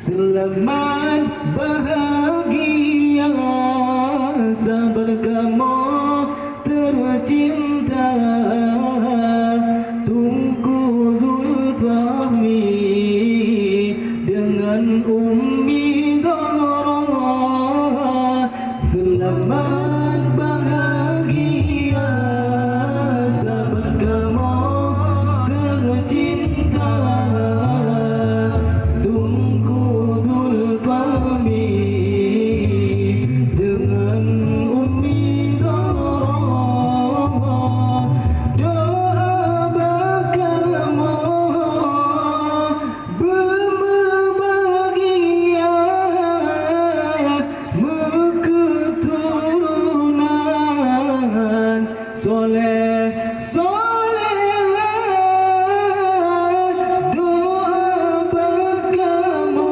Selamat bahagia sabar kamu tercinta Tunku Zulfahmi dengan Ummi Zahra. Selamat bahagia sabar kamu tercinta Tunku Zulfahmi dengan Ummi Zahra. Doa bakamu berbahagia berketurunan soleh doa bakamu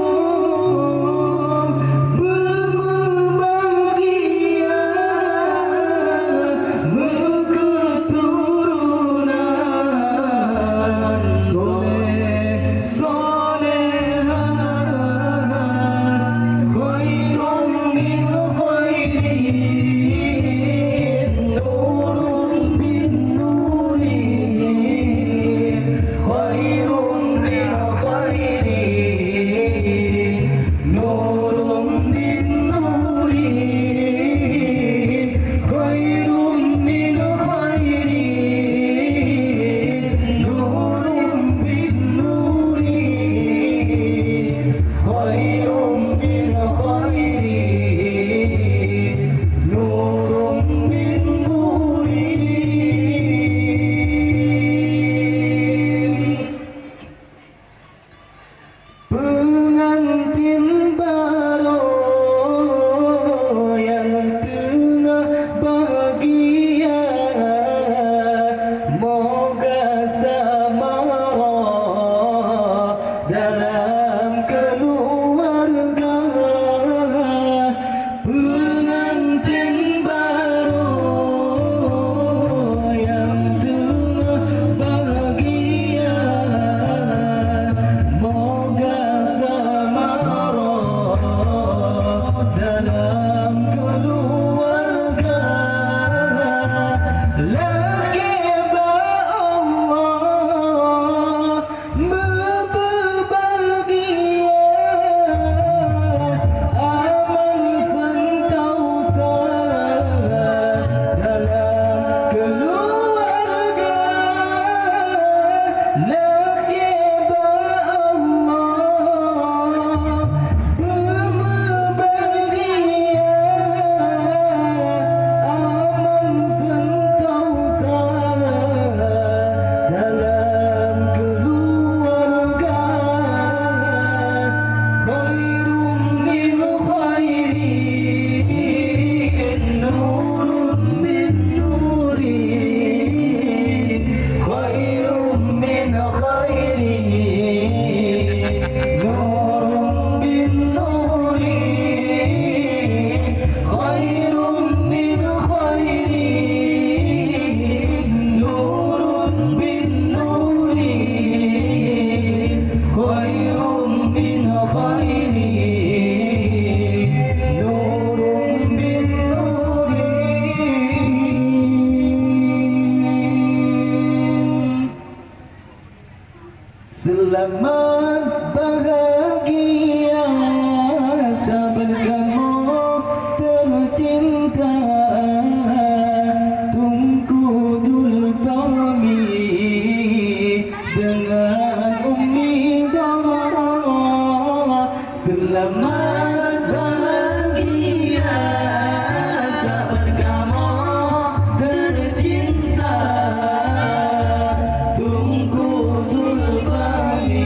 berbahagia berketurunan soleh khairun min khairin nurun min nurin khairun min khairin nurun min nurin khairun min khairin nurun min nurin khairun min khairin nurun min nurin. Pengantin baru yang tengah bahagia moga samara dalam keluarga. Pengantin baru yang tengah bahagia moga samara dalam keluarga. Laki ba Allah berbahagia aman sentosa dalam keluarga. Laki ba Allah berbahagia aman sentosa dalam keluarga. Khairun min khairin nurun min nurin khairun min khairin nurun min nurin khairun min khairin nurun min nurin khairun min khairin nurun min nurin. Selamat bahagia sabar kamu tercinta Tunku Zulfahmi dengan Ummi Zahra. Selamat bahagia sabar kamu tercinta Tunku Zulfahmi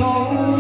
Allah